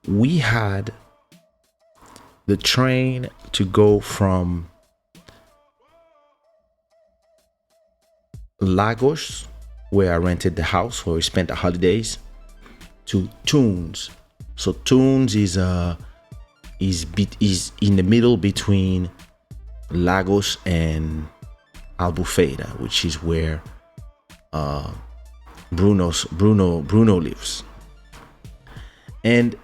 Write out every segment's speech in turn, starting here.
we had the train to go from Lagos, where I rented the house, where we spent the holidays, to Tunes. So Tunes is in the middle between Lagos and Albufeira, which is where Bruno lives. And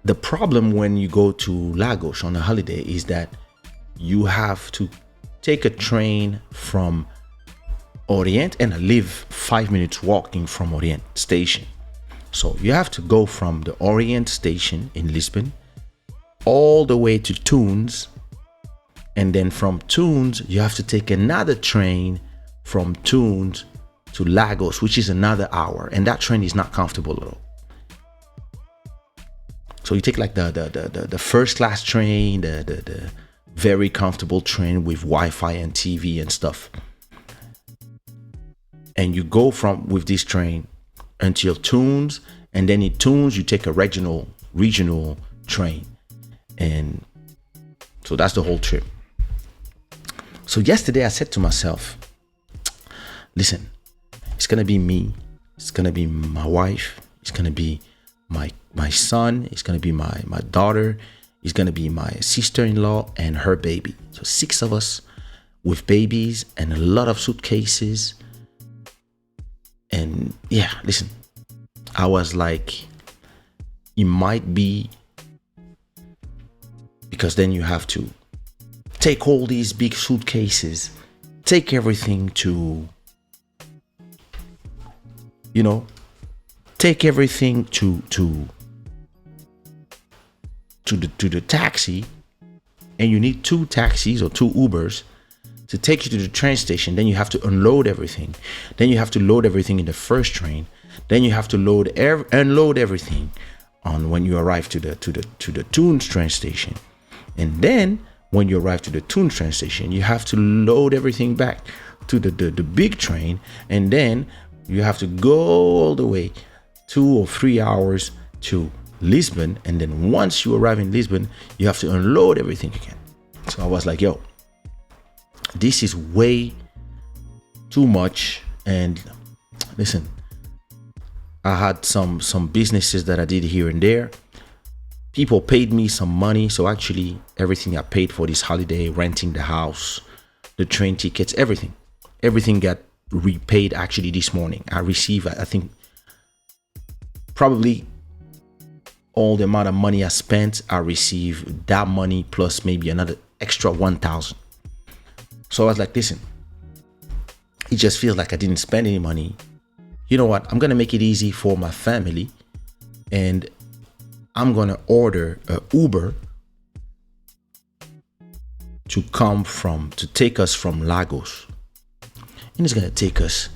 the problem when you go to Lagos on a holiday is that you have to take a train from Orient, and I live 5 minutes walking from Orient station. So you have to go from the Orient station in Lisbon all the way to Tunes, and then from Tunes you have to take another train from Tunes to Lagos, which is another hour, and that train is not comfortable at all. So you take like the first class train, the very comfortable train with Wi-Fi and TV and stuff, and you go with this train until Tunes, and then in Tunes you take a regional train, and so that's the whole trip. So yesterday I said to myself, listen, it's gonna be me, it's gonna be my wife, it's gonna be my son, it's gonna be my daughter, it's gonna be my sister-in-law and her baby. So 6 of us with babies and a lot of suitcases. And yeah, listen, I was like, it might be, because then you have to take all these big suitcases, take everything to, take everything to the taxi, and you need 2 taxis or 2 Ubers to take you to the train station. Then you have to unload everything. Then you have to load everything in the first train. Then you have to unload everything on when you arrive to the Tunes train station. And then when you arrive to the Tunes train station, you have to load everything back to the big train, and then you have to go all the way 2 or 3 hours to Lisbon, and then once you arrive in Lisbon, you have to unload everything again. So I was like, yo, this is way too much. And listen, I had some businesses that I did here and there. People paid me some money, so actually everything I paid for this holiday, renting the house, the train tickets, everything got repaid actually this morning. I received, I think, probably all the amount of money I spent, I received that money plus maybe another extra 1,000. So I was like, listen, it just feels like I didn't spend any money. You know what? I'm going to make it easy for my family, and I'm going to order an Uber to take us from Lagos. And it's going to take us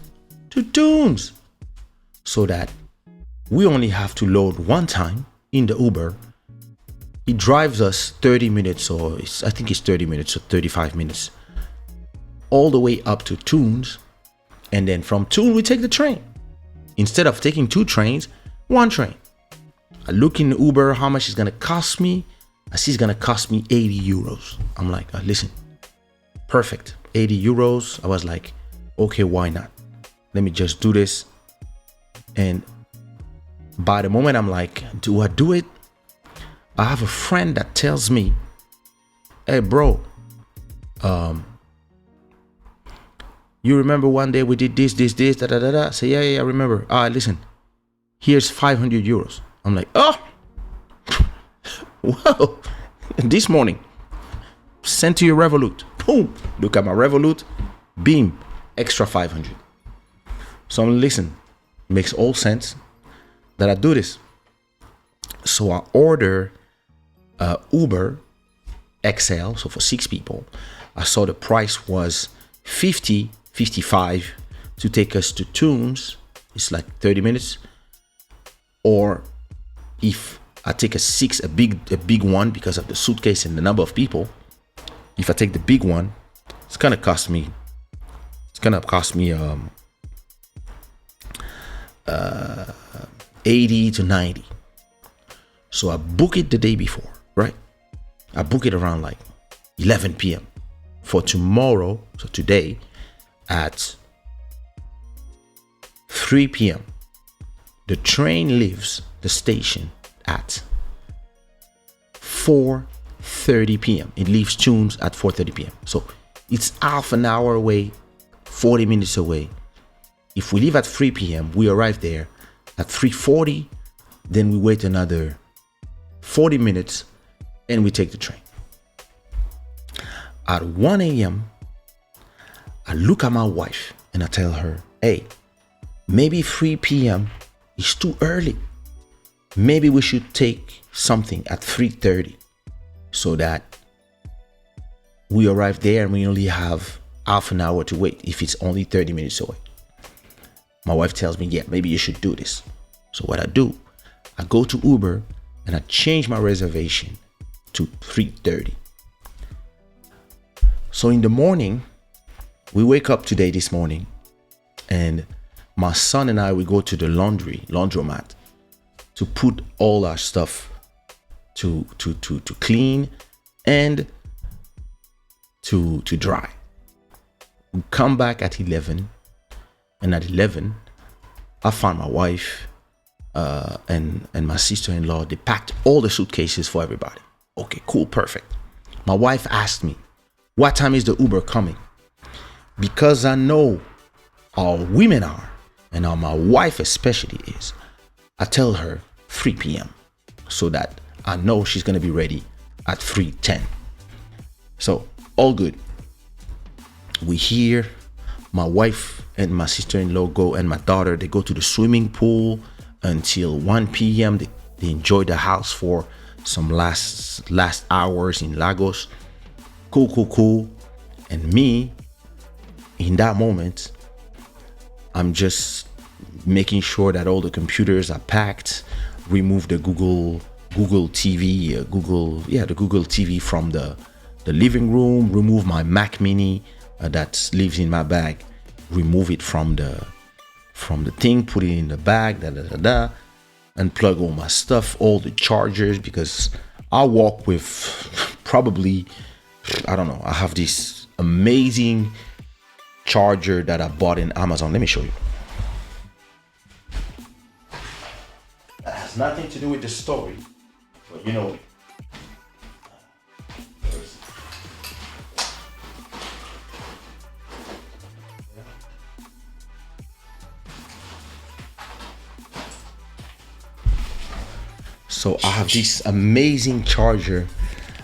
to Tunes, so that we only have to load one time in the Uber. It drives us 30 minutes, or I think it's 30 minutes or 35 minutes, all the way up to Tunes. And then from Tunes, we take the train. Instead of taking 2 trains, 1 train. I look in the Uber, how much it's going to cost me. I see it's going to cost me 80 euros. I'm like, listen, perfect. 80 euros. I was like, okay, why not? Let me just do this. And by the moment I'm like, do I do it? I have a friend that tells me, hey, bro, you remember one day we did this, da, da, da, da. I say, yeah, I remember. Listen, here's 500 euros. I'm like, oh, whoa. This morning, sent to your Revolut. Boom. Look at my Revolut. Beam. Extra 500. So I'm listen, makes all sense that I do this. So I order Uber XL. So for 6 people, I saw the price was 55 to take us to Tunes. It's like 30 minutes. Or if I take a big one, because of the suitcase and the number of people, if I take the big one, it's gonna cost me 80 to 90. So I book it the day before, right? I book it around like 11 p.m. for tomorrow, so today, at 3 p.m. The train leaves the station at 4:30 p.m. It leaves Tunes at 4:30 p.m. So it's half an hour away, 40 minutes away. If we leave at 3 p.m., we arrive there at 3:40, then we wait another 40 minutes and we take the train. At 1 a.m., I look at my wife and I tell her, hey, maybe 3 p.m. is too early. Maybe we should take something at 3:30 so that we arrive there and we only have half an hour to wait if it's only 30 minutes away. My wife tells me, yeah, maybe you should do this. So what I do, I go to Uber and I change my reservation to 3:30. So in the morning, we wake up today this morning and my son and I, we go to the laundromat to put all our stuff to clean and to dry. We come back at 11, and at 11, I found my wife and my sister-in-law. They packed all the suitcases for everybody. Okay, cool, perfect. My wife asked me, what time is the Uber coming? Because I know how women are, and how my wife especially is, I tell her 3 p.m. so that I know she's going to be ready at 3:10. So all good. We hear my wife and my sister-in-law go, and my daughter, they go to the swimming pool until 1 p.m. They enjoy the house for some last hours in Lagos. Cool. And me, in that moment, I'm just making sure that all the computers are packed, remove the Google TV, the Google TV from the living room, remove my Mac Mini that lives in my bag, remove it from the thing, put it in the bag, and plug all my stuff, all the chargers, because I walk with probably, I don't know, I have this amazing charger that I bought in Amazon. Let me show you. That has nothing to do with the story, but you know. So I have this amazing charger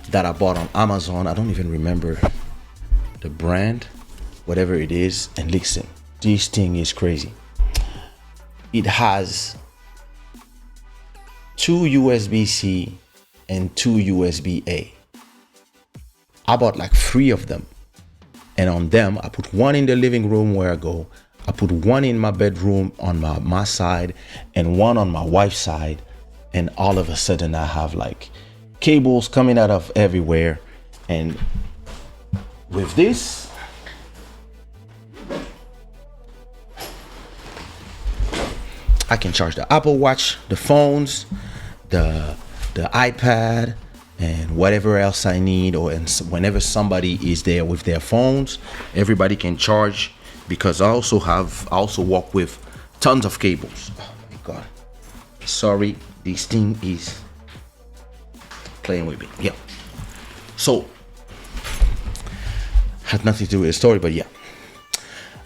that I bought on Amazon. I don't even remember the brand, whatever it is. And listen, this thing is crazy. It has 2 USB-C and 2 USB-A. I bought like 3 of them. And on them, I put one in the living room where I go. I put one in my bedroom on my side and one on my wife's side. And all of a sudden I have like cables coming out of everywhere. And with this, I can charge the Apple Watch, the phones, the iPad, and whatever else I need. Whenever somebody is there with their phones, everybody can charge, because I also walk with tons of cables. Oh my God. Sorry, this thing is playing with me. Yeah. So, had nothing to do with the story, but yeah.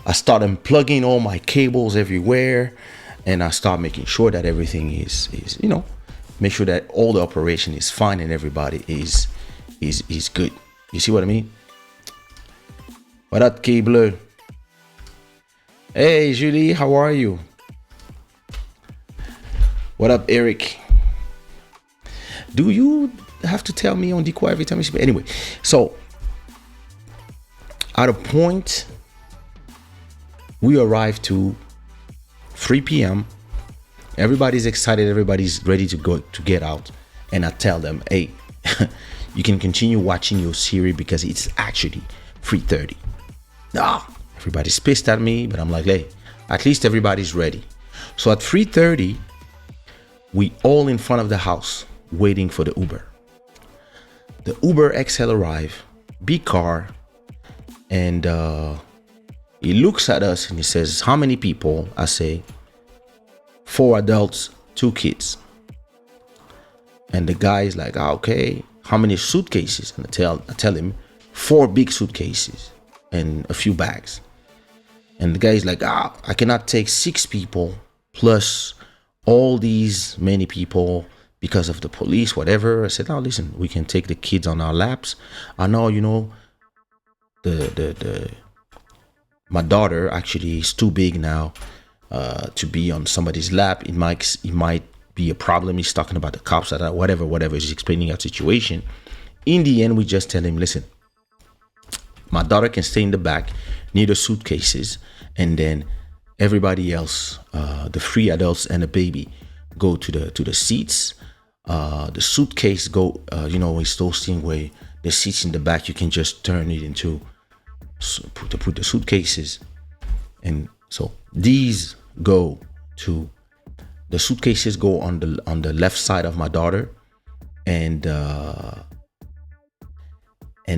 I start unplugging all my cables everywhere, and I start making sure that everything is make sure that all the operation is fine and everybody is good. You see what I mean? What up, Cable? Hey, Julie, how are you? What up, Eric? Do you have to tell me on Decoy every time you speak? Anyway, so at a point, we arrive to 3 p.m. Everybody's excited. Everybody's ready to go to get out. And I tell them, hey, you can continue watching your series because it's actually 3:30. Everybody's pissed at me, but I'm like, hey, at least everybody's ready. So at 3:30, We all in front of the house waiting for the Uber. The Uber XL arrive, big car, and he looks at us and he says, "How many people?" I say, "4 adults, 2 kids." And the guy is like, okay. How many suitcases? And I tell him 4 big suitcases and a few bags. And the guy is like, I cannot take 6 people plus all these many people because of the police, whatever. I said, listen, we can take the kids on our laps. I know, my daughter actually is too big now to be on somebody's lap. It might be a problem. He's talking about the cops, whatever. He's explaining our situation. In the end, we just tell him, listen, my daughter can stay in the back near the suitcases, and then everybody else, the 3 adults and the baby, go to the seats. The suitcase go, it's those things where the seats in the back, you can just turn it into to put the suitcases. And so these go to the suitcases go on the left side of my daughter, and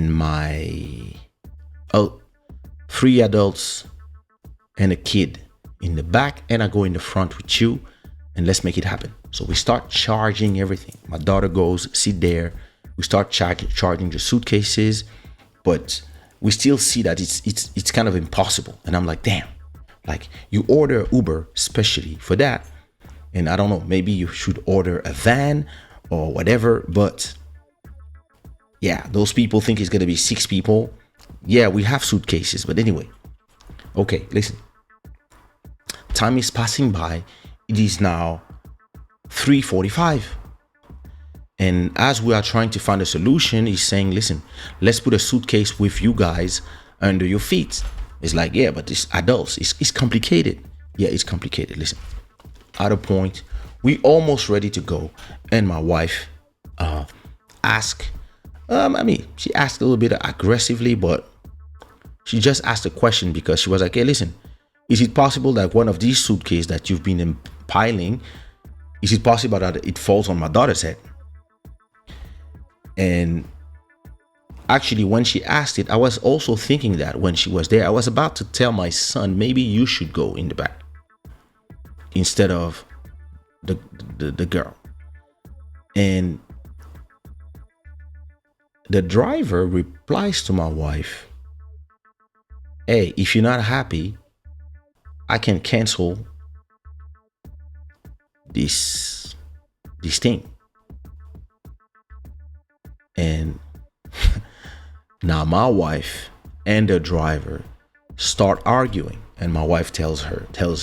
my 3 adults and a kid in the back, and I go in the front with you, and let's make it happen. So we start charging everything. My daughter goes sit there. We start charging the suitcases, but we still see that it's kind of impossible. And I'm like, damn, like you order Uber specially for that. And I don't know, maybe you should order a van or whatever. But yeah, those people think it's going to be 6 people. Yeah, we have suitcases. But anyway, okay, listen. Time is passing by. It is now 3:45. And as we are trying to find a solution, he's saying, listen, let's put a suitcase with you guys under your feet. It's like, yeah, but it's adults. It's complicated. Yeah, it's complicated. Listen. At a point, we almost ready to go, and my wife asked, she asked a little bit aggressively, but she just asked a question because she was like, hey, listen, is it possible that one of these suitcases that you've been piling, is it possible that it falls on my daughter's head? And actually, when she asked it, I was also thinking that when she was there, I was about to tell my son, maybe you should go in the back instead of the girl. And the driver replies to my wife, hey, if you're not happy, I can cancel this thing. And now my wife and the driver start arguing, and my wife tells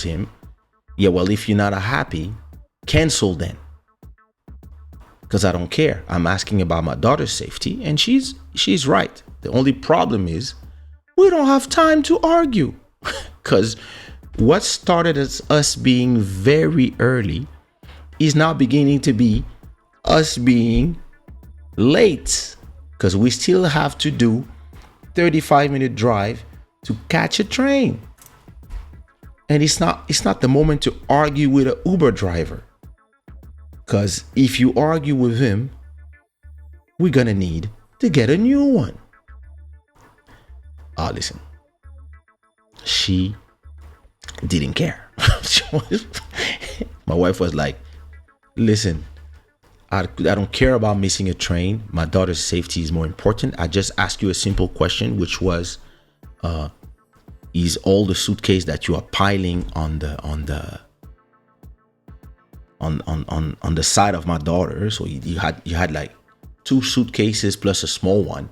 him, yeah, well, if you're not happy, cancel then. Because I don't care. I'm asking about my daughter's safety, and she's right. The only problem is we don't have time to argue. Because what started as us being very early is now beginning to be us being late. Because we still have to do 35-minute drive to catch a train. And it's not the moment to argue with an Uber driver. Because if you argue with him, we're going to need to get a new one. Listen. She didn't care. My wife was like, listen, I don't care about missing a train. My daughter's safety is more important. I just asked you a simple question, which was, is all the suitcase that you are piling on the side of my daughter? So you had like 2 suitcases plus a small one,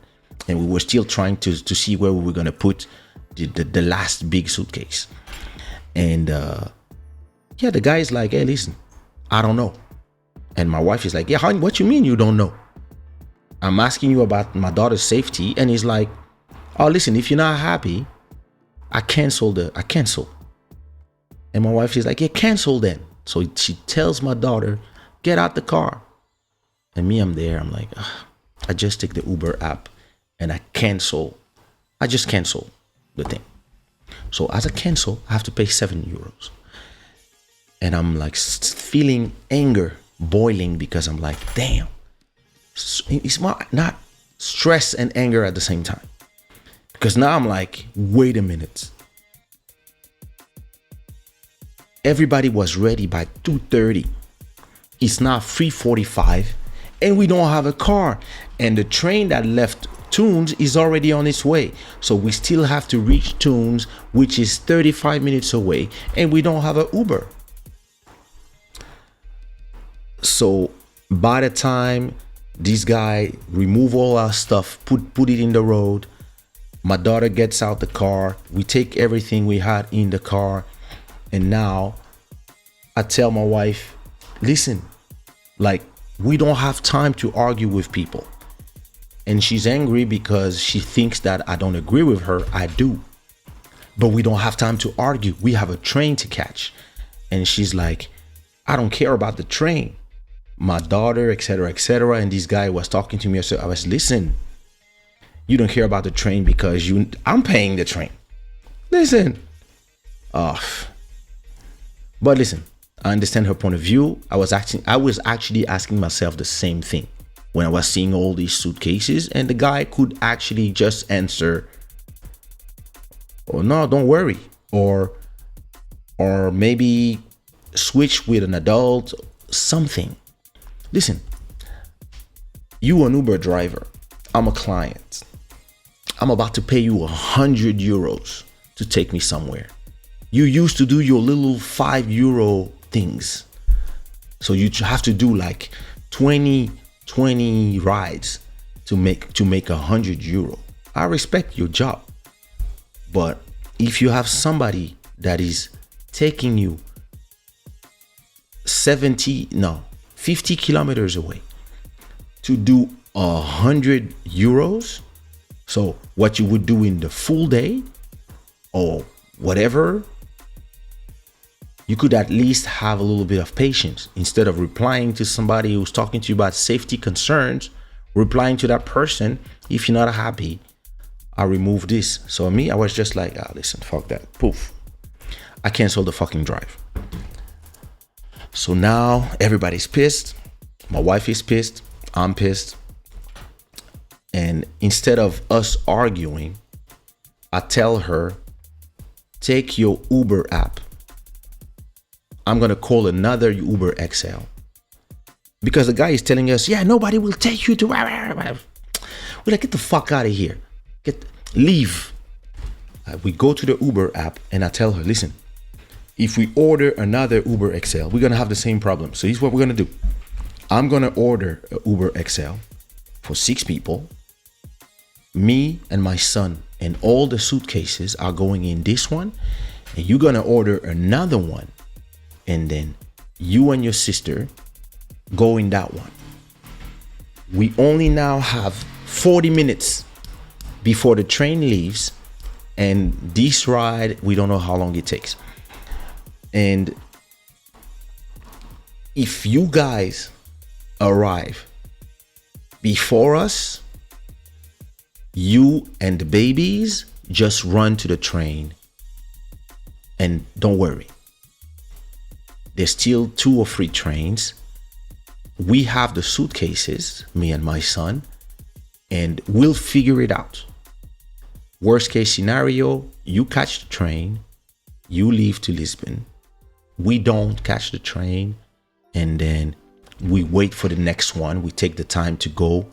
and we were still trying to see where we were gonna put the last big suitcase. And the guy is like, hey, listen, I don't know. And my wife is like, yeah, honey, what you mean you don't know? I'm asking you about my daughter's safety. And he's like, oh, listen, if you're not happy, I cancel. And my wife is like, yeah, cancel then. So she tells my daughter, get out the car. And me, I'm there. I'm like, I just take the Uber app and I just cancel the thing. So as a cancel, I have to pay €7. And I'm like feeling anger boiling because I'm like, damn, it's not stress and anger at the same time. Because now I'm like, wait a minute. Everybody was ready by 2:30. It's now 3:45 and we don't have a car. And the train that left Tunes is already on its way. So we still have to reach Tunes, which is 35 minutes away, and we don't have an Uber. So by the time this guy remove all our stuff, put it in the road, my daughter gets out the car, we take everything we had in the car, and now I tell my wife, listen, like, we don't have time to argue with people. And she's angry because she thinks that I don't agree with her. I do. But we don't have time to argue. We have a train to catch. And she's like, I don't care about the train. My daughter, etc., etc. And this guy was talking to me. So I was, listen, you don't care about the train because I'm paying the train. Listen. But listen, I understand her point of view. I was actually asking myself the same thing when I was seeing all these suitcases, and the guy could actually just answer, oh no, don't worry, or maybe switch with an adult, something. Listen, you an Uber driver, I'm a client. I'm about to pay you 100 euros to take me somewhere. You used to do your little 5 euro things. So you have to do like 20 rides to make 100 euro. I respect your job. But if you have somebody that is taking you 50 kilometers away to do 100 euros, so what you would do in the full day or whatever, you could at least have a little bit of patience. Instead of replying to somebody who's talking to you about safety concerns, replying to that person, if you're not happy, I remove this. So me, I was just like, listen, fuck that. Poof. I canceled the fucking drive. So now everybody's pissed. My wife is pissed. I'm pissed. And instead of us arguing, I tell her, take your Uber app. I'm going to call another Uber XL. Because the guy is telling us, yeah, nobody will take you to... We're like, get the fuck out of here. Leave. We go to the Uber app and I tell her, listen, if we order another Uber XL, we're going to have the same problem. So here's what we're going to do. I'm going to order an Uber XL for 6 people. Me and my son and all the suitcases are going in this one. And you're going to order another one. And then you and your sister go in that one. We only now have 40 minutes before the train leaves. And this ride, we don't know how long it takes. And if you guys arrive before us, you and the babies just run to the train and don't worry. There's still 2 or 3 trains. We have the suitcases, me and my son, and we'll figure it out. Worst case scenario, you catch the train, you leave to Lisbon. We don't catch the train, and then we wait for the next one. We take the time to go,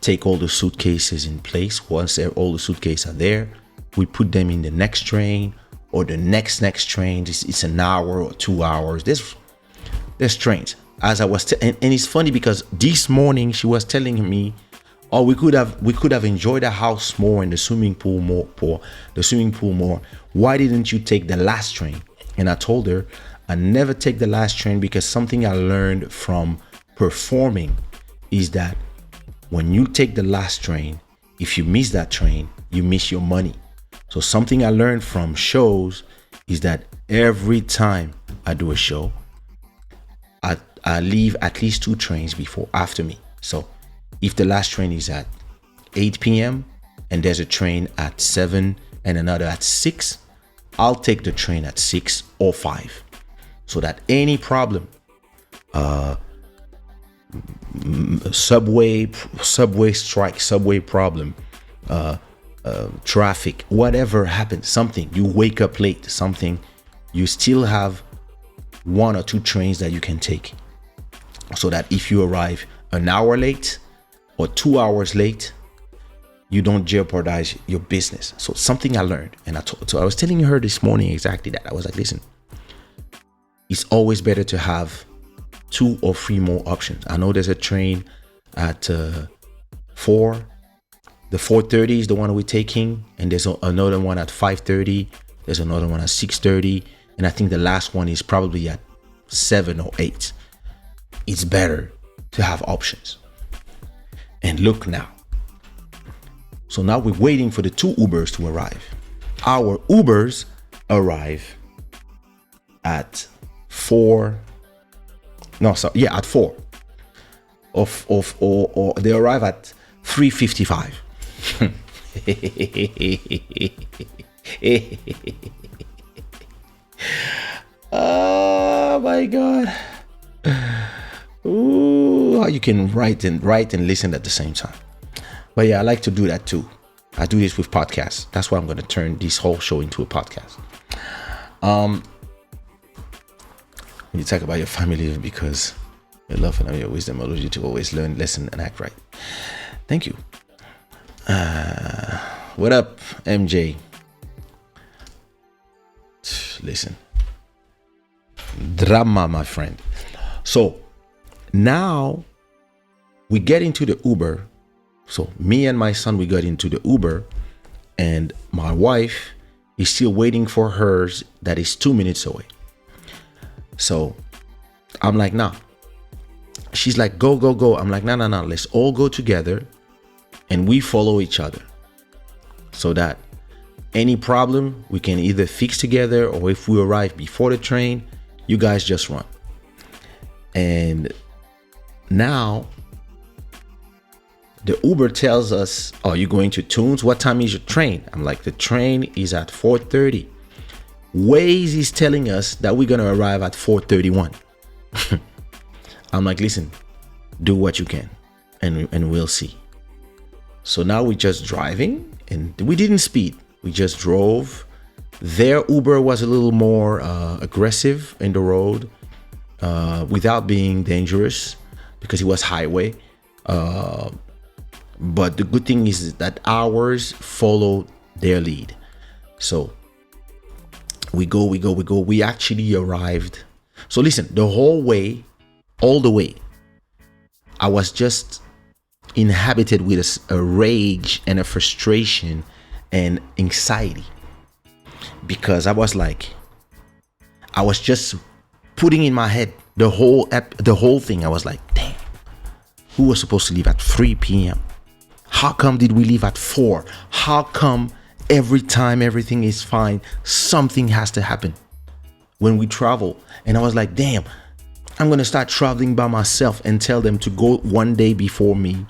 take all the suitcases in place. Once all the suitcases are there, we put them in the next train or the next train. It's an hour or 2 hours. There's trains. As I was, and it's funny because this morning she was telling me, oh, we could have enjoyed the house more and the swimming pool more. Why didn't you take the last train? And I told her I never take the last train because something I learned from performing is that when you take the last train, if you miss that train, you miss your money. So something I learned from shows is that every time I do a show, I leave at least 2 trains after me. So if the last train is at 8 p.m. and there's a train at 7 and another at 6, I'll take the train at 6 or 5 so that any problem, subway strike, subway problem, traffic, whatever happens, something, you wake up late, something, you still have one or two trains that you can take, so that if you arrive an hour late or 2 hours late, you don't jeopardize your business. So something I learned, and so I was telling her this morning exactly that. I was like, listen, it's always better to have 2 or 3 more options. I know there's a train at 4. The 4:30 is the one we're taking, and there's another one at 5:30. There's another one at 6:30, and I think the last one is probably at 7 or 8. It's better to have options. And look now. So now we're waiting for the 2 Ubers to arrive. Our Ubers arrive at 4. No, so yeah, at 4. Or they arrive at 3:55. Oh my God. Ooh, how you can write and listen at the same time. But yeah, I like to do that too. I do this with podcasts. That's why I'm going to turn this whole show into a podcast. When you talk about your family, because your love and your wisdom allows you to always learn, listen, and act right. Thank you. What up, MJ? Listen, drama, my friend. So now we get into the Uber. So me and my son, we got into the Uber, and my wife is still waiting for hers that is 2 minutes away. So I'm like, nah. She's like, go, go, go. I'm like, no. Let's all go together and we follow each other, so that any problem we can either fix together, or if we arrive before the train, you guys just run. And now the Uber tells us, oh, you're going to Tunes? What time is your train? I'm like, the train is at 4:30. Waze is telling us that we're going to arrive at 4:31. I'm like, listen, do what you can, and we'll see. So now we're just driving, and we didn't speed. We just drove. Their Uber was a little more aggressive in the road, without being dangerous, because it was highway. But the good thing is that ours followed their lead. So we go. We actually arrived. So listen, all the way, I was just inhabited with a rage and a frustration and anxiety, because I was just putting in my head the whole thing. I was like, damn, who was supposed to leave at 3 p.m.? How come did we leave at 4? How come every time everything is fine, something has to happen when we travel? And I was like, damn, I'm going to start traveling by myself and tell them to go one day before me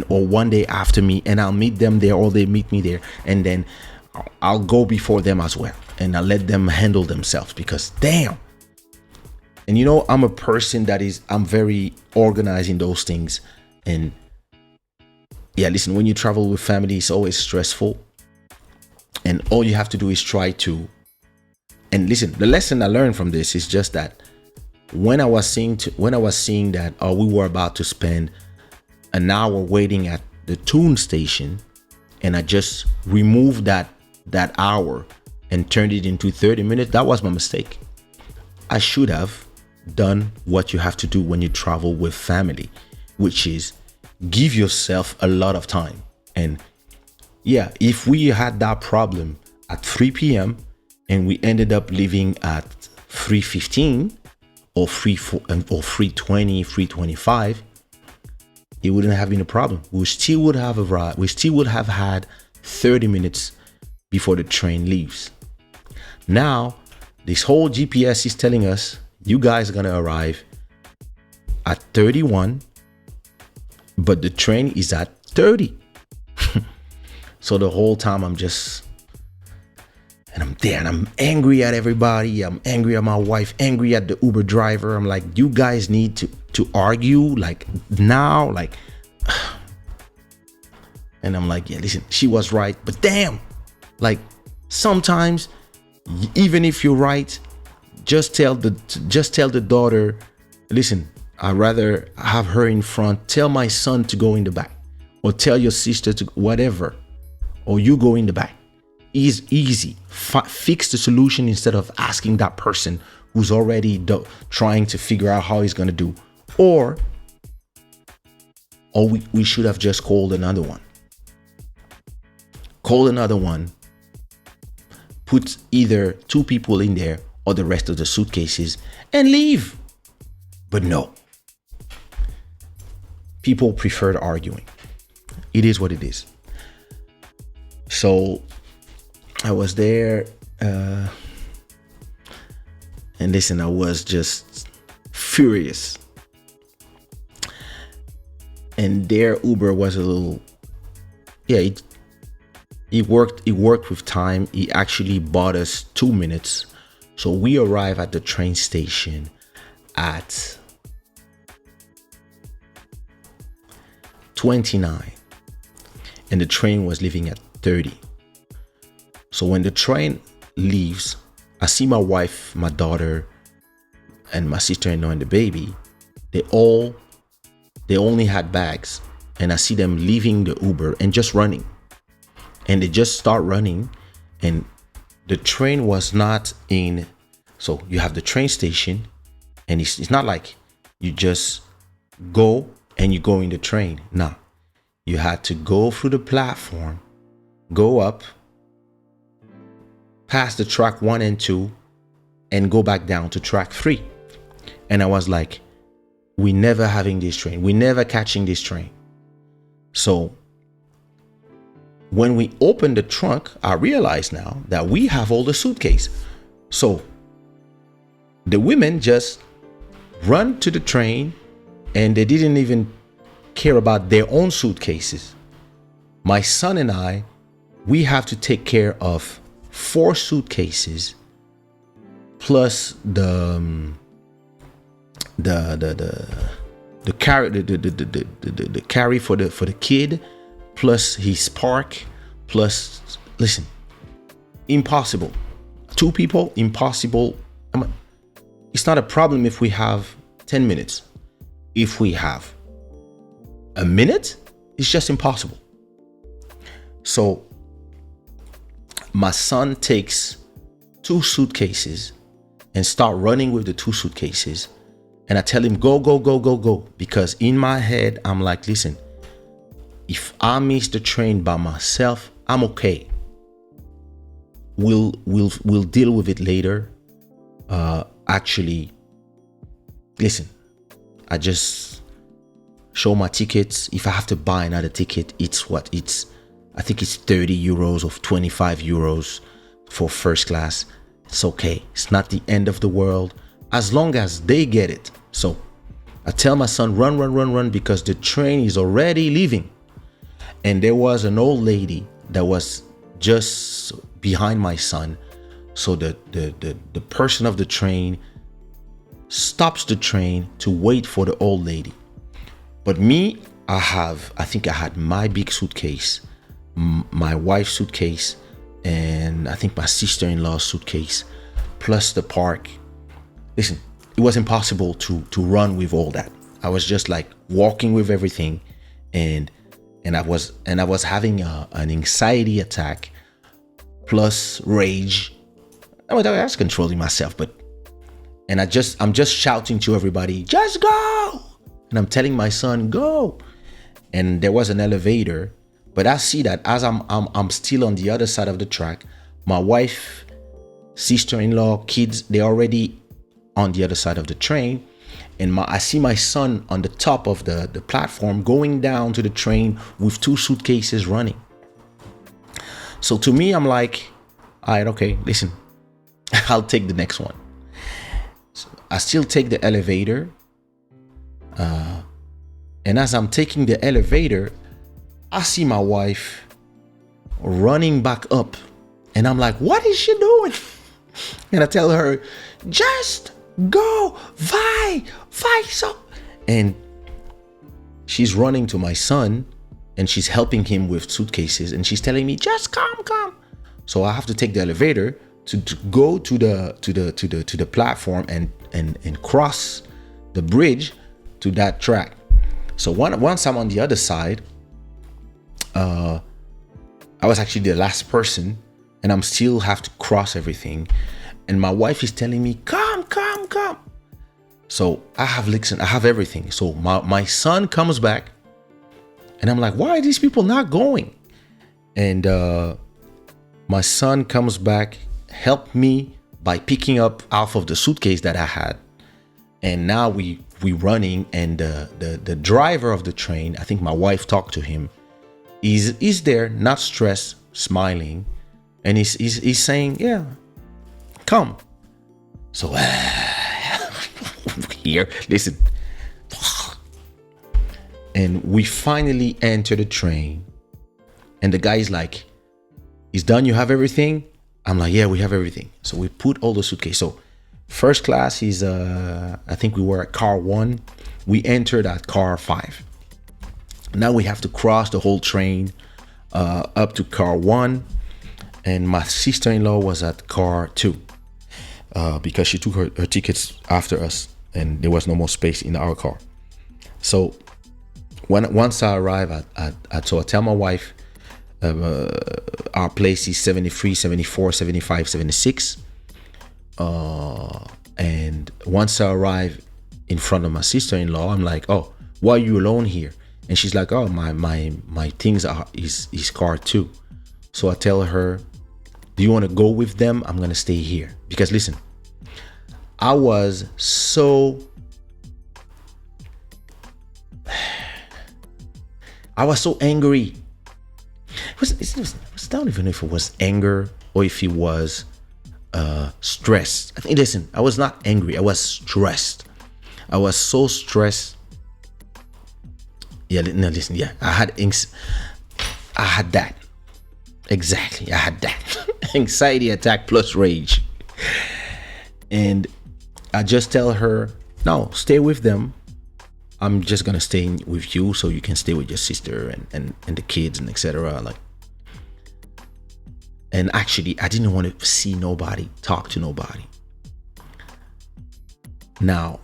or one day after me, and I'll meet them there, or they meet me there, and then I'll go before them as well, and I'll let them handle themselves, because damn. And I'm a person I'm very organized in those things. And yeah, listen, when you travel with family, it's always stressful, and all you have to do is try to. And listen, the lesson I learned from this is just that when I was seeing that we were about to spend an hour waiting at the tune station, and I just removed that hour and turned it into 30 minutes, that was my mistake. I should have done what you have to do when you travel with family, which is give yourself a lot of time. And yeah, if we had that problem at 3 p.m. and we ended up leaving at 3:15 or 3:20, 3:25, it wouldn't have been a problem. We still would have arrived. We still would have had 30 minutes before the train leaves. Now, this whole GPS is telling us you guys are gonna arrive at 31, but the train is at 30. So the whole time I'm just And I'm there and I'm angry at everybody. I'm angry at my wife, angry at the Uber driver. I'm like, you guys need to argue like now, like. And I'm like, yeah, listen, she was right, but damn, like sometimes even if you're right, just tell the daughter, listen, I'd rather have her in front. Tell my son to go in the back, or tell your sister to whatever, or you go in the back. Is easy. Fix the solution instead of asking that person who's already trying to figure out how he's gonna do. Or we should have just called another one. Call another one. Put either 2 people in there or the rest of the suitcases and leave. But no. People preferred arguing. It is what it is. So I was there, and listen, I was just furious. And their Uber was a little, yeah, it worked with time. He actually bought us 2 minutes. So we arrived at the train station at 29, and the train was leaving at 30. So when the train leaves, I see my wife, my daughter, and my sister-in-law and the baby. They only had bags, and I see them leaving the Uber and just running. And they just start running, and the train was not in. So you have the train station, and it's not like you just go and you go in the train. No, you had to go through the platform, go up, pass the track 1 and 2, and go back down to track 3. And I was like, we never having this train. We never catching this train. So when we opened the trunk, I realized now that we have all the suitcase. So the women just run to the train, and they didn't even care about their own suitcases. My son and I, we have to take care of 4 suitcases plus the carry for the kid, plus his park, plus, listen, impossible. 2 people, impossible. It's not a problem if we have 10 minutes. If we have a minute, it's just impossible. So my son takes 2 suitcases and start running with the 2 suitcases. And I tell him, go, go, go, go, go. Because in my head, I'm like, listen, if I miss the train by myself, I'm okay. We'll deal with it later. Actually, listen, I just show my tickets. If I have to buy another ticket, I think it's 30 euros or 25 euros for first class. It's okay. It's not the end of the world as long as they get it. So I tell my son, run, run, run, run, because the train is already leaving. And there was an old lady that was just behind my son. So the person of the train stops the train to wait for the old lady. But me, I think I had my big suitcase, my wife's suitcase, and I think my sister-in-law's suitcase, plus the park. Listen, it was impossible to run with all that. I was just like walking with everything, and I was having an anxiety attack plus rage. I was controlling myself, I'm just shouting to everybody, just go! And I'm telling my son, go! And there was an elevator, but I see that as I'm still on the other side of the track, my wife, sister-in-law, kids, they're already on the other side of the train. And I see my son on the top of the platform going down to the train with 2 suitcases running. So to me, I'm like, all right, okay, listen, I'll take the next one. So I still take the elevator. And as I'm taking the elevator, I see my wife running back up And I'm like, what is she doing? And I tell her, just go, vai, so. And she's running to my son and she's helping him with suitcases and she's telling me, just come. So I have to take the elevator to go to the platform and cross the bridge to that track. So once I'm on the other side, I was actually the last person and I'm still have to cross everything. And my wife is telling me, come. So I have everything. So my son comes back and I'm like, why are these people not going? And my son comes back, helped me by picking up half of the suitcase that I had. And now we running, and the driver of the train, I think my wife talked to him, is there, not stressed, smiling, and he's saying, yeah, come. So here, listen. And we finally enter the train, and the guy's like, "It's done, you have everything?" I'm like, "Yeah, we have everything." So we put all the suitcase. So first class is I think we were at car 1. We entered at car 5. Now we have to cross the whole train up to car 1, and my sister-in-law was at car 2 because she took her tickets after us, and there was no more space in our car. So once I arrive so I tell my wife, our place is 73, 74, 75, 76. And once I arrive in front of my sister-in-law, I'm like, "Oh, why are you alone here?" And she's like, "Oh, my things is car 2. So I tell her, "Do you want to go with them? I'm gonna stay here." Because listen, I was so angry. I don't even know if it was anger or if it was stressed. I think, listen, I was not angry. I was stressed. I was so stressed. Yeah, no, listen. Yeah, I had that. Exactly, I had that. Anxiety attack plus rage. And I just tell her, "No, stay with them. I'm just gonna stay with you so you can stay with your sister and the kids and etc." Like, and actually I didn't want to see nobody, talk to nobody. Now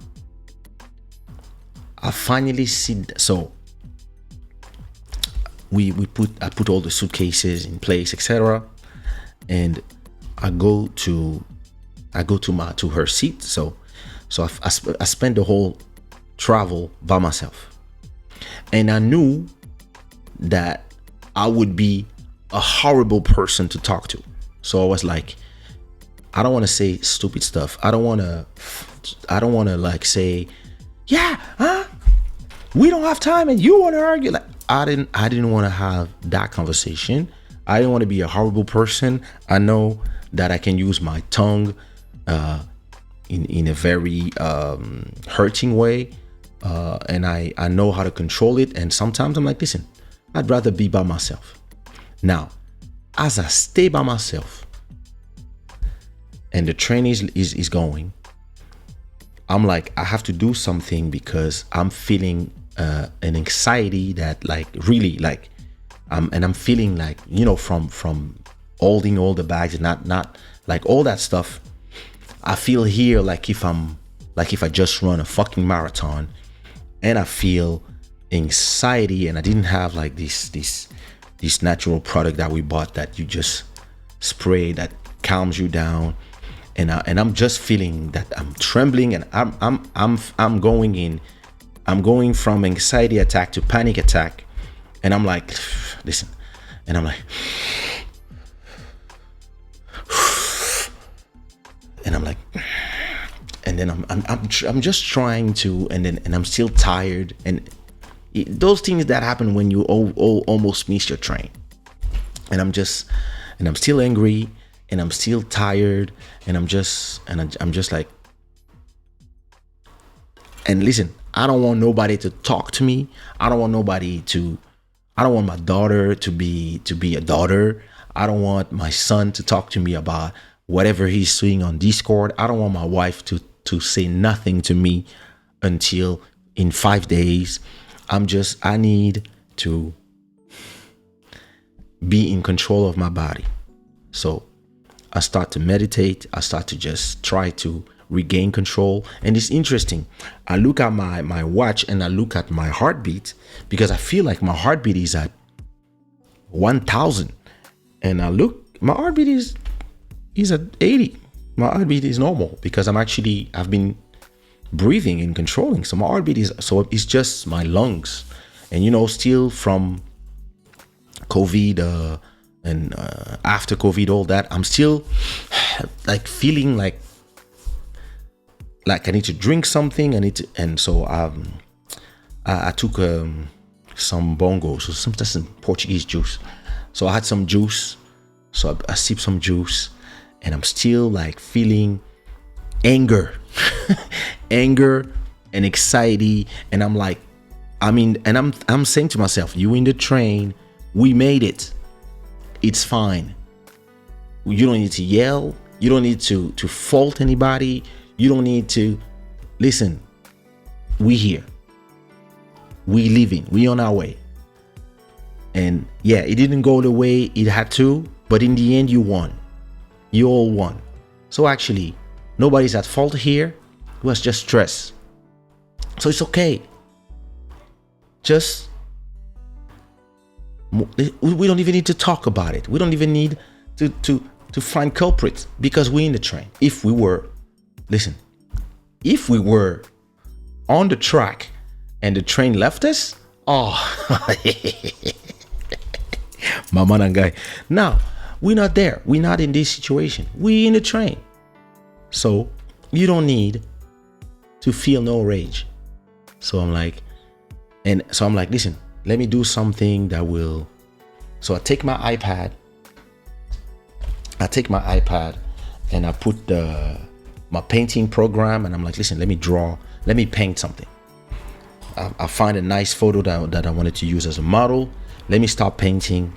I finally see, so I put all the suitcases in place, etc. And I go to her seat. So I spent the whole travel by myself, and I knew that I would be a horrible person to talk to. So I was like, I don't want to say stupid stuff. I don't want to like say, "Yeah, huh? We don't have time and you want to argue." Like, I didn't want to have that conversation. I didn't want to be a horrible person. I know that I can use my tongue in a very hurting way, and I know how to control it. And sometimes I'm like, listen, I'd rather be by myself. Now, as I stay by myself and the train is going, I'm like, I have to do something because I'm feeling an anxiety that, like, really, like, and I'm feeling like, you know, from holding all the bags and not like all that stuff. I feel here like if I just run a fucking marathon, and I feel anxiety, and I didn't have like this natural product that we bought that you just spray that calms you down, and I'm just feeling that I'm trembling, and I'm going from anxiety attack to panic attack, and I'm like, listen, and I'm like, and I'm like, and then I'm just trying to, and I'm still tired, and those things that happen when you almost miss your train, and I'm still angry, and I'm still tired, and I'm just like, and listen, I don't want nobody to talk to me. I don't want my daughter to be a daughter. I don't want my son to talk to me about whatever he's seeing on Discord. I don't want my wife to say nothing to me until in 5 days. I need to be in control of my body. So I start to meditate. I start to just try to regain control. And it's interesting. I look at my watch and I look at my heartbeat, because I feel like my heartbeat is at 1,000. And I look, my heartbeat is at 80. My heartbeat is normal because I've been breathing and controlling. So my heartbeat it's just my lungs. And still from COVID and after COVID, all that, I'm still like feeling like I need to drink something. And so I took some bongo, so that's in Portuguese juice. So I had some juice. So I sipped some juice, and I'm still like feeling anger, anger and anxiety. And I'm like, and I'm saying to myself, you in the train, we made it. It's fine. You don't need to yell. You don't need to fault anybody. You don't need to listen. We here. We living. We on our way. And yeah, it didn't go the way it had to, but in the end, you won. You all won. So actually, nobody's at fault here. It was just stress. So it's okay. We don't even need to talk about it. We don't even need to find culprits, because we're in the train. If we were on the track and the train left us, Mama and guy. Now, we're not there. We're not in this situation. We're in the train. So you don't need to feel no rage. So I'm like, listen, let me do something that will. So I take my iPad and I put my painting program, and I'm like, listen, let me paint something. I find a nice photo that I wanted to use as a model. Let me start painting.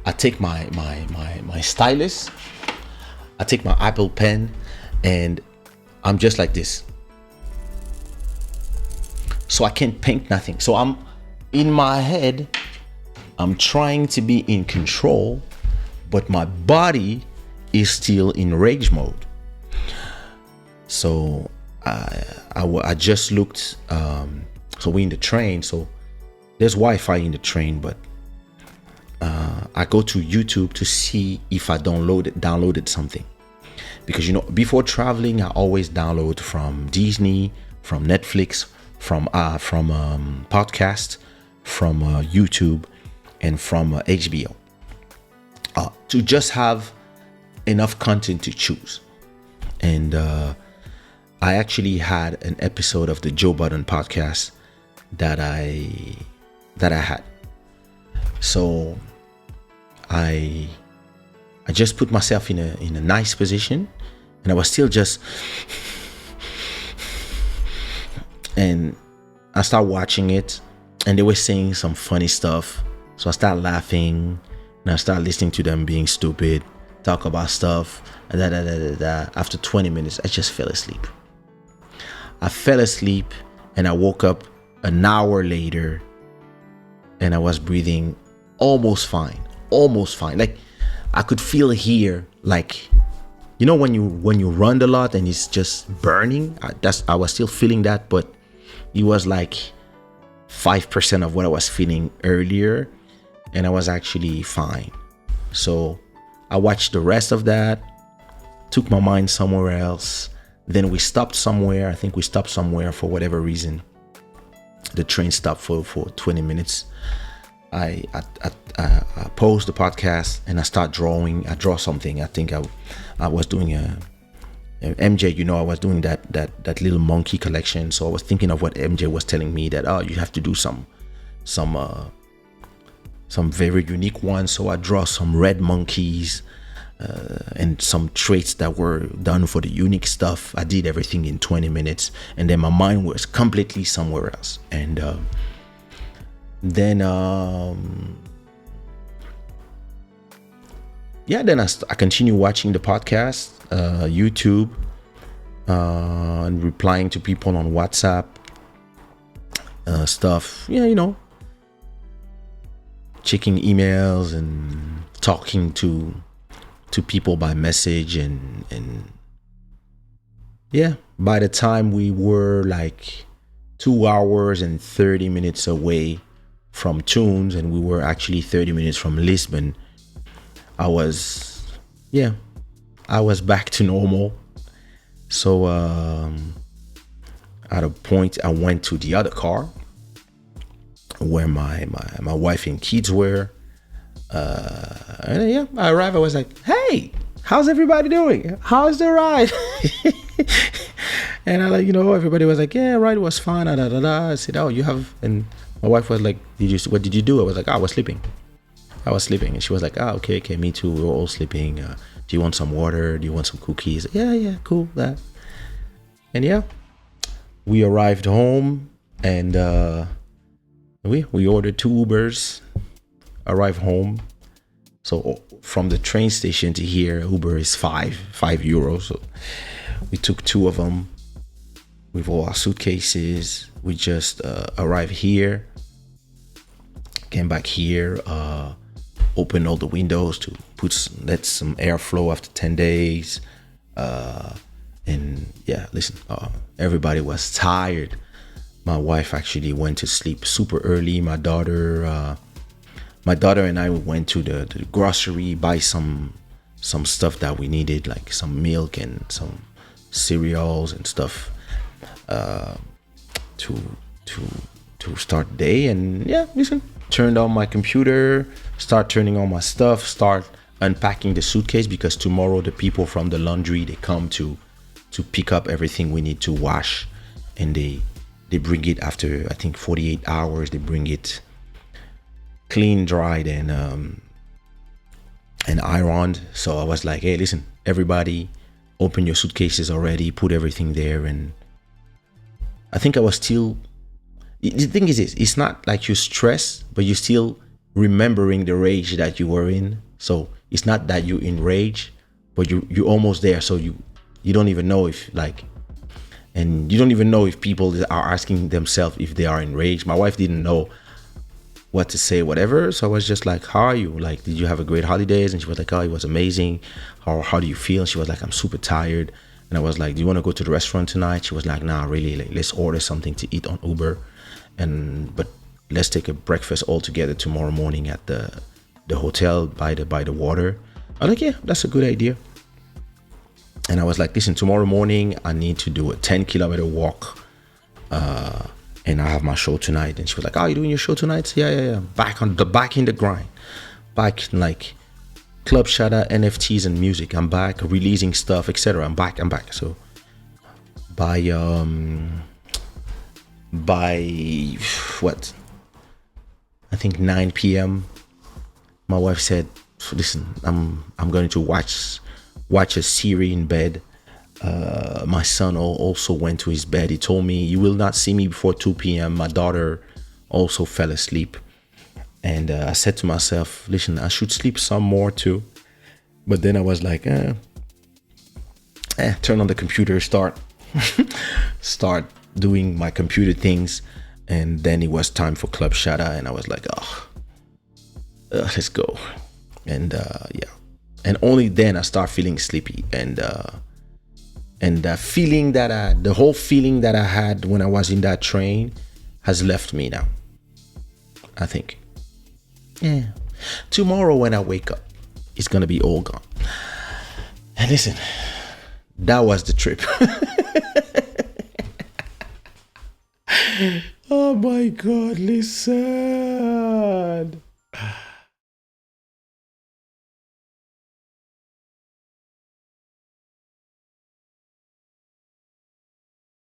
I take my stylus, I take my Apple pen, and I'm just like this. So I can't paint nothing. So I'm in my head, I'm trying to be in control, but my body is still in rage mode. So I just looked. So we're in the train. So there's Wi-Fi in the train, but I go to YouTube to see if I downloaded something, because before traveling I always download from Disney, from Netflix, from podcast, from YouTube, and from HBO, to just have enough content to choose. And I actually had an episode of the Joe Budden podcast that I had. So I just put myself in a nice position, and I was still just, and I started watching it, and they were saying some funny stuff. So I started laughing, and I started listening to them being stupid, talk about stuff, and After 20 minutes, I just fell asleep. And I woke up an hour later, and I was breathing almost fine. Like I could feel here, like, when you run a lot and it's just burning. I was still feeling that, but it was like 5% of what I was feeling earlier, and I was actually fine. So I watched the rest of that, took my mind somewhere else. Then we stopped somewhere. I think we stopped somewhere for whatever reason. The train stopped for 20 minutes. I paused the podcast and I start drawing. I draw something. I think I was doing MJ. I was doing that little monkey collection. So I was thinking of what MJ was telling me, that you have to do some very unique ones. So I draw some red monkeys and some traits that were done for the unique stuff. I did everything in 20 minutes, and then my mind was completely somewhere else. And then yeah, then I continue watching the podcast, YouTube, and replying to people on WhatsApp, stuff. Yeah, checking emails and talking to people by message, and yeah, by the time we were like 2 hours and 30 minutes away from Tunes, and we were actually 30 minutes from Lisbon, I was, yeah, I was back to normal. So at a point, I went to the other car where my wife and kids were. And yeah, I arrived. I was like, "Hey, how's everybody doing? How's the ride?" And I everybody was like, "Yeah, ride was fine." Da, da, da, da. I said, "Oh, you have," and my wife was like, What did you do?" I was like, "Oh, I was sleeping." And she was like, "Ah, okay, me too. We were all sleeping. Do you want some water? Do you want some cookies?" Yeah, cool, that. And yeah, we arrived home, and we ordered 2 Ubers. Arrived home. So from the train station to here, Uber is €5. So we took 2 of them with all our suitcases. We just arrived here, came back here, opened all the windows to let some airflow after 10 days. And yeah, listen, everybody was tired. My wife actually went to sleep super early. My daughter and I went to the grocery, buy some stuff that we needed, like some milk and some cereals and stuff, to start the day. And yeah, listen, turned on my computer, start turning on my stuff, start unpacking the suitcase, because tomorrow the people from the laundry, they come to pick up everything we need to wash, and they bring it after, I think, 48 hours. They bring it clean, dried, and ironed. So I was like, "Hey, listen, everybody, open your suitcases already, put everything there." And I think I was still, the thing is this, it's not like you're stressed, but you're still remembering the rage that you were in. So it's not that you're in rage, but you're almost there. So you don't even know if, like, and you don't even know if people are asking themselves if they are in rage. My wife didn't know what to say, whatever. So I was just like, "How are you? Like, did you have a great holidays?" And she was like, "Oh, it was amazing. How do you feel?" And she was like, "I'm super tired." And I was like, "Do you want to go to the restaurant tonight?" She was like, "Nah, really, like, let's order something to eat on Uber, but let's take a breakfast all together tomorrow morning at the hotel by the water." I was like, "Yeah, that's a good idea." And I was like, "Listen, tomorrow morning I need to do a 10-kilometer walk, and I have my show tonight." And she was like, "Oh, you doing your show tonight?" Yeah. Back in the grind, back in, like, Club Shada, NFTs, and music. I'm back releasing stuff, etc. I'm back. So by what, I think 9 p.m. my wife said, "Listen, I'm going to watch a series in bed." My son also went to his bed. He told me, "You will not see me before 2 p.m. My daughter also fell asleep. And I said to myself, "Listen, I should sleep some more too." But then I was like, turn on the computer, start doing my computer things. And then it was time for Club Shada, and I was like, let's go. And yeah, and only then I start feeling sleepy, and the feeling the whole feeling that I had when I was in that train has left me now, I think. Yeah. Tomorrow when I wake up, it's gonna be all gone. And listen, that was the trip. Oh my God, listen.